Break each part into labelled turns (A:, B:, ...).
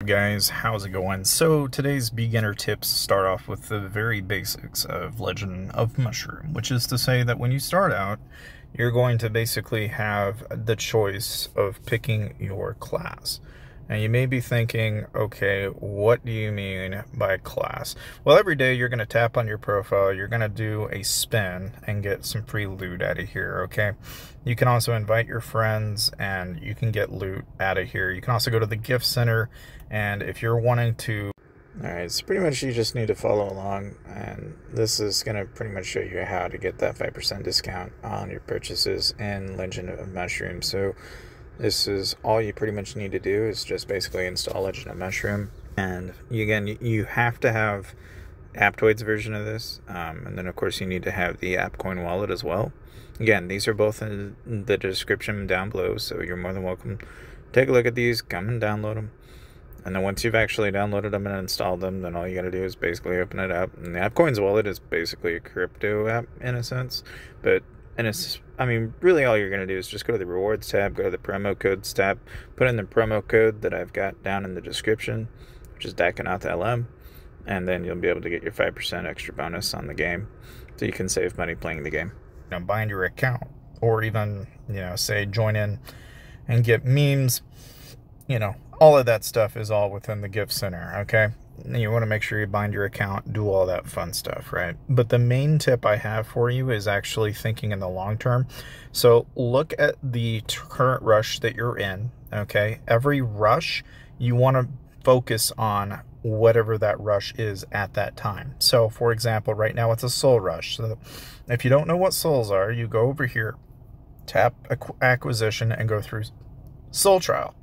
A: Guys, how's it going? So today's beginner tips start off with the very basics of Legend of Mushroom, which is to say that when you start out, you're going to basically have the choice of picking your class. Now you may be thinking, okay, what do you mean by class? Well, every day you're going to tap on your profile, you're going to do a spin and get some free loot out of here, okay? You can also invite your friends and you can get loot out of here. You can also go to the gift center, and if you're wanting to... Alright, so pretty much you just need to follow along, and this is going to pretty much show you how to get that 5% discount on your purchases in Legend of Mushroom. So this is all you pretty much need to do is just basically install Legend of Mushroom. And you have to have Aptoid's version of this. And then of course you need to have the AppCoin wallet as well. Again, these are both in the description down below, so you're more than welcome to take a look at these, come and download them. And then once you've actually downloaded them and installed them, then all you got to do is basically open it up. And the AppCoin's wallet is basically a crypto app in a sense, but really all you're going to do is just go to the rewards tab, go to the promo codes tab, put in the promo code that I've got down in the description, which is Dakanoth LM, and then you'll be able to get your 5% extra bonus on the game, so you can save money playing the game. Bind your account, or even, say join in and get memes, all of that stuff is all within the gift center, okay? You want to make sure you bind your account, do all that fun stuff, right? But the main tip I have for you is actually thinking in the long term. So look at the current rush that you're in, okay? Every rush, you want to focus on whatever that rush is at that time. So for example, right now it's a soul rush. So if you don't know what souls are, you go over here, tap acquisition, and go through soul trial.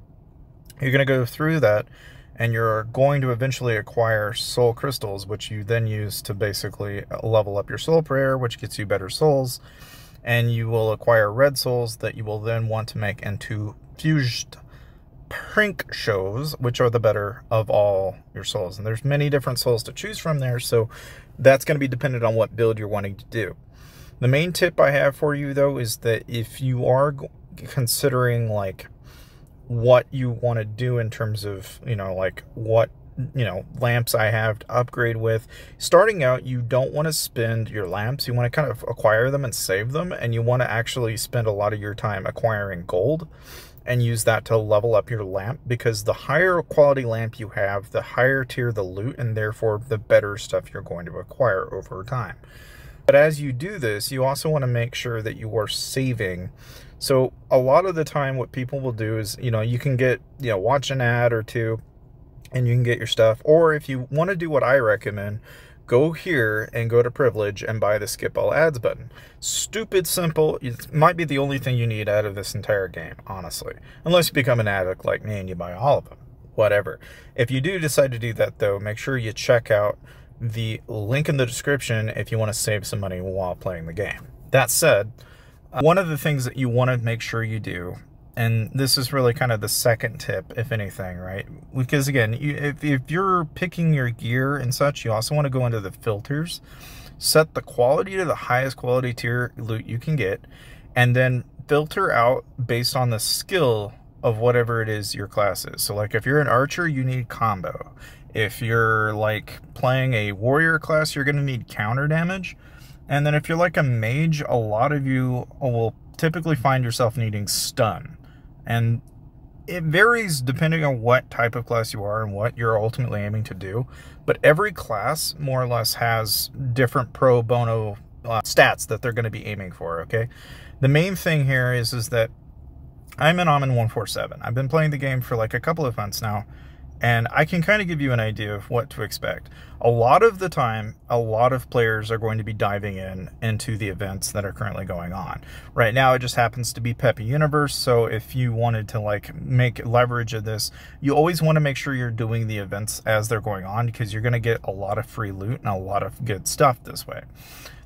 A: You're going to go through that, and you're going to eventually acquire soul crystals, which you then use to basically level up your soul prayer, which gets you better souls. And you will acquire red souls that you will then want to make into fused prank shows, which are the better of all your souls. And there's many different souls to choose from there, so that's going to be dependent on what build you're wanting to do. The main tip I have for you, though, is that if you are considering like what you want to do in terms of, what lamps I have to upgrade with. Starting out, you don't want to spend your lamps. You want to kind of acquire them and save them, and you want to actually spend a lot of your time acquiring gold and use that to level up your lamp, because the higher quality lamp you have, the higher tier the loot, and therefore the better stuff you're going to acquire over time. But as you do this, you also want to make sure that you are saving. So a lot of the time what people will do is, you can get, watch an ad or two and you can get your stuff. Or if you want to do what I recommend, go here and go to privilege and buy the skip all ads button. Stupid simple. It might be the only thing you need out of this entire game, honestly. Unless you become an addict like me and you buy all of them. Whatever. If you do decide to do that, though, make sure you check out the link in the description if you want to save some money while playing the game. That said, one of the things that you want to make sure you do, and this is really kind of the second tip, if anything, right? Because again, if you're picking your gear and such, you also want to go into the filters, set the quality to the highest quality tier loot you can get, and then filter out based on the skill of whatever it is your class is. So like if you're an archer, you need combo. If you're like playing a warrior class, you're going to need counter damage. And then if you're like a mage, a lot of you will typically find yourself needing stun. And it varies depending on what type of class you are and what you're ultimately aiming to do. But every class more or less has different pro bono stats that they're going to be aiming for, okay? The main thing here is that I'm an Omin 147. I've been playing the game for like a couple of months now, and I can kind of give you an idea of what to expect. A lot of the time, a lot of players are going to be diving into the events that are currently going on. Right now, it just happens to be Peppy Universe, so if you wanted to like make leverage of this, you always want to make sure you're doing the events as they're going on, because you're going to get a lot of free loot and a lot of good stuff this way.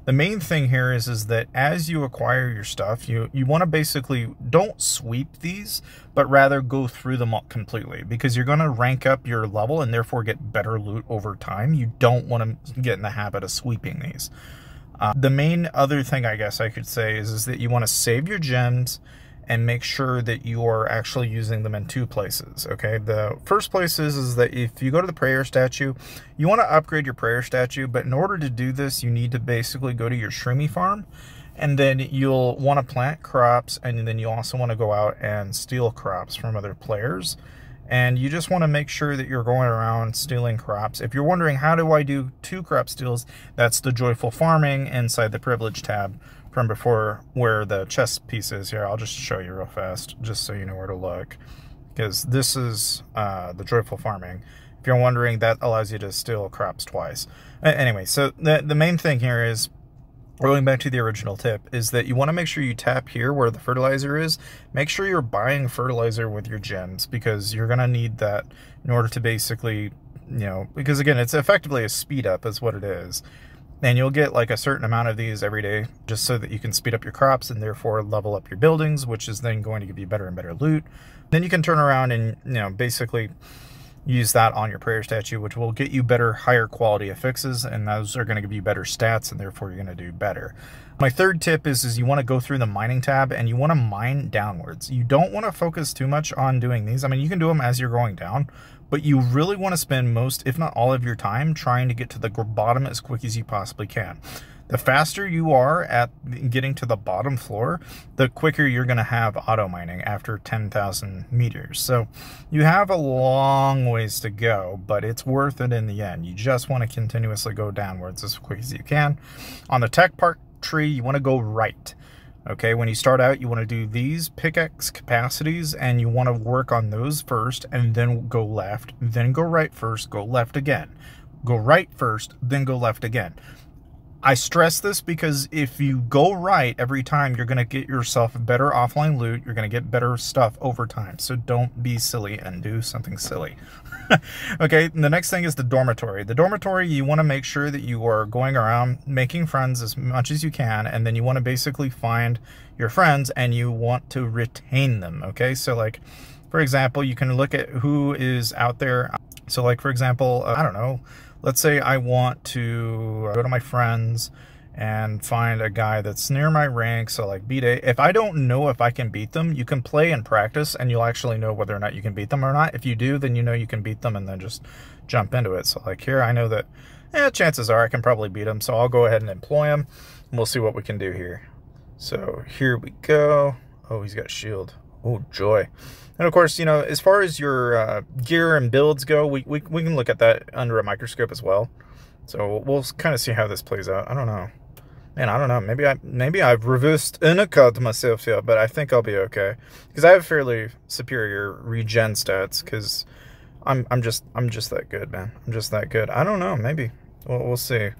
A: The main thing here is that as you acquire your stuff, you want to basically don't sweep these, but rather go through them all completely, because you're going to rank up your level and therefore get better loot over time. You don't want to get in the habit of sweeping these. The main other thing I guess I could say is that you want to save your gems and make sure that you are actually using them in 2 places, okay? The first place is that if you go to the prayer statue, you want to upgrade your prayer statue, but in order to do this, you need to basically go to your shroomy farm, and then you'll want to plant crops, and then you also want to go out and steal crops from other players. And you just want to make sure that you're going around stealing crops. If you're wondering, how do I do 2 crop steals? That's the joyful farming inside the privilege tab from before, where the chest piece is. Here, I'll just show you real fast, just so you know where to look. Because this is the joyful farming. If you're wondering, that allows you to steal crops twice. Anyway, so the main thing here is, going back to the original tip, is that you want to make sure you tap here where the fertilizer is. Make sure you're buying fertilizer with your gems, because you're going to need that in order to basically, you know, because again, it's effectively a speed up is what it is. And you'll get like a certain amount of these every day, just so that you can speed up your crops and therefore level up your buildings, which is then going to give you better and better loot. Then you can turn around and, you know, basically use that on your prayer statue, which will get you better, higher quality affixes, and those are going to give you better stats, and therefore you're going to do better. My third tip is you want to go through the mining tab, and you want to mine downwards. You don't want to focus too much on doing these. I mean, you can do them as you're going down, but you really want to spend most, if not all of your time, trying to get to the bottom as quick as you possibly can. The faster you are at getting to the bottom floor, the quicker you're going to have auto mining after 10,000 meters. So you have a long ways to go, but it's worth it in the end. You just want to continuously go downwards as quick as you can. On the tech park tree, you want to go right. Okay, when you start out, you want to do these pickaxe capacities, and you want to work on those first, and then go left, then go right first, go left again. Go right first, then go left again. I stress this because if you go right every time, you're going to get yourself better offline loot. You're going to get better stuff over time. So don't be silly and do something silly. Okay, the next thing is the dormitory. The dormitory, you want to make sure that you are going around making friends as much as you can, and then you want to basically find your friends and you want to retain them. Okay, so like, for example, you can look at who is out there. So like, for example, I don't know, let's say I want to go to my friends and find a guy that's near my rank, so like beat A. If I don't know if I can beat them, you can play and practice, and you'll actually know whether or not you can beat them or not. If you do, then you know you can beat them, and then just jump into it. So like here, I know that chances are I can probably beat them, so I'll go ahead and employ him, and we'll see what we can do here. So here we go. Oh, he's got shield. Oh, joy. And of course, you know, as far as your gear and builds go, we can look at that under a microscope as well. So we'll kind of see how this plays out. I don't know. Man, I don't know. Maybe I've reversed Dakanoth myself here, but I think I'll be okay, because I have fairly superior regen stats. Because I'm just that good, man. I'm just that good. I don't know. Maybe we'll see.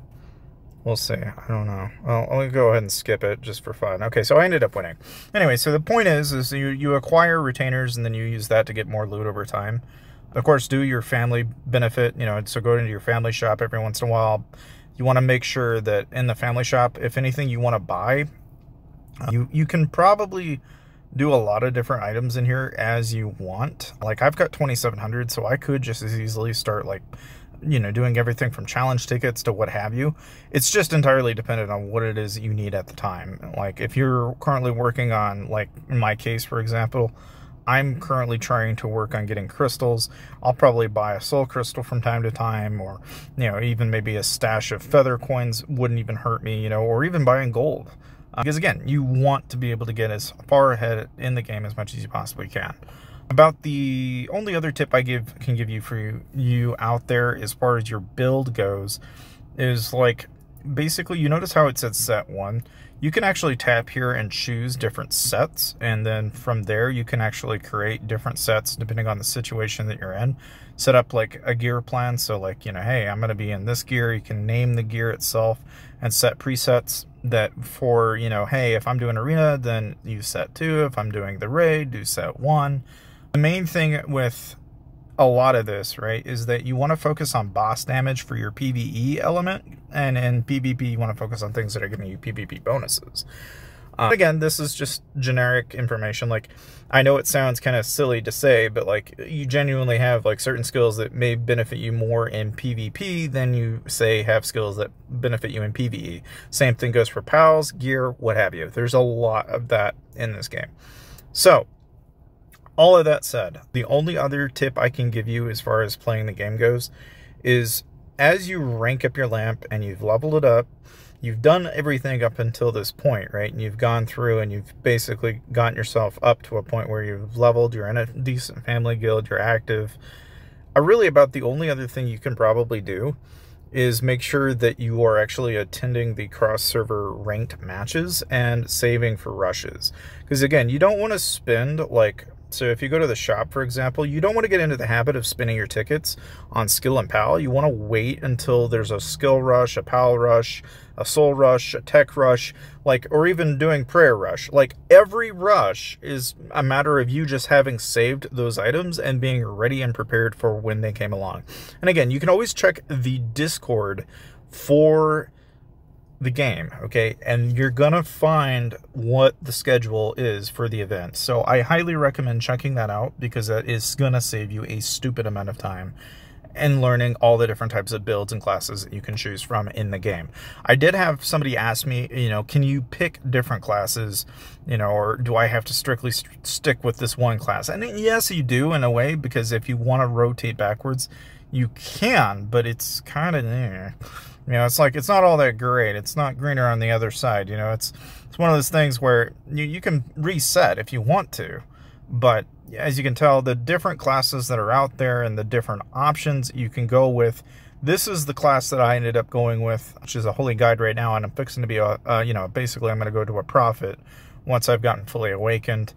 A: We'll see. I don't know. Well, I'll go ahead and skip it just for fun. Okay, so I ended up winning. Anyway, so the point is you acquire retainers, and then you use that to get more loot over time. Of course, do your family benefit, you know, so go into your family shop every once in a while. You want to make sure that in the family shop, if anything you want to buy, you can probably do a lot of different items in here as you want. Like, I've got 2,700, so I could just as easily start, like, you know, doing everything from challenge tickets to what have you. It's just entirely dependent on what it is that you need at the time. Like, if you're currently working on, like in my case, for example, I'm currently trying to work on getting crystals. I'll probably buy a soul crystal from time to time, or, you know, even maybe a stash of feather coins wouldn't even hurt me, you know, or even buying gold. Because again, you want to be able to get as far ahead in the game as much as you possibly can. About the only other tip I can give you for you out there as far as your build goes is, like, basically, you notice how it says set 1. You can actually tap here and choose different sets, and then from there you can actually create different sets depending on the situation that you're in. Set up like a gear plan, so like, you know, hey, I'm going to be in this gear. You can name the gear itself and set presets that for, you know, hey, if I'm doing arena, then use set 2. If I'm doing the raid, do set 1. The main thing with a lot of this, right, is that you want to focus on boss damage for your PvE element, and in PvP you want to focus on things that are giving you PvP bonuses. Again, this is just generic information. Like, I know it sounds kind of silly to say, but like, you genuinely have like certain skills that may benefit you more in PvP than you say have skills that benefit you in PvE. Same thing goes for pals, gear, what have you. There's a lot of that in this game. So, all of that said, the only other tip I can give you as far as playing the game goes is as you rank up your lamp and you've leveled it up, you've done everything up until this point, right? And you've gone through and you've basically gotten yourself up to a point where you've leveled, you're in a decent family guild, you're active. Really about the only other thing you can probably do is make sure that you are actually attending the cross-server ranked matches and saving for rushes. Because again, you don't want to spend like... So if you go to the shop, for example, you don't want to get into the habit of spinning your tickets on skill and pal. You want to wait until there's a skill rush, a pal rush, a soul rush, a tech rush, like, or even doing prayer rush. Like, every rush is a matter of you just having saved those items and being ready and prepared for when they came along. And again, you can always check the Discord for the game, okay, and you're gonna find what the schedule is for the event. So I highly recommend checking that out, because that is gonna save you a stupid amount of time and learning all the different types of builds and classes that you can choose from in the game. I did have somebody ask me, you know, can you pick different classes, you know, or do I have to strictly stick with this one class? And yes, you do in a way, because if you want to rotate backwards, you can, but it's kind of, you know, it's like, it's not all that great. It's not greener on the other side. You know, it's one of those things where you can reset if you want to, but as you can tell, the different classes that are out there and the different options you can go with, this is the class that I ended up going with, which is a holy guide right now, and I'm fixing to be a, you know, basically I'm going to go to a prophet once I've gotten fully awakened.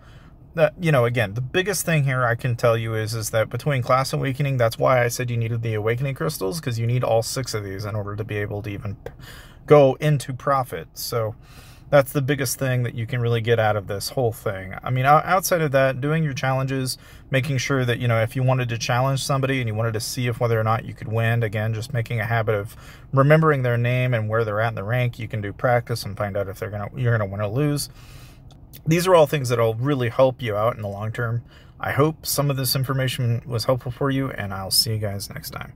A: That, you know, again, the biggest thing here I can tell you is that between class awakening, that's why I said you needed the awakening crystals, because you need all 6 of these in order to be able to even go into profit. So that's the biggest thing that you can really get out of this whole thing. I mean, outside of that, doing your challenges, making sure that, you know, if you wanted to challenge somebody and you wanted to see if whether or not you could win, again, just making a habit of remembering their name and where they're at in the rank. You can do practice and find out if you're gonna win or lose. These are all things that will really help you out in the long term. I hope some of this information was helpful for you, and I'll see you guys next time.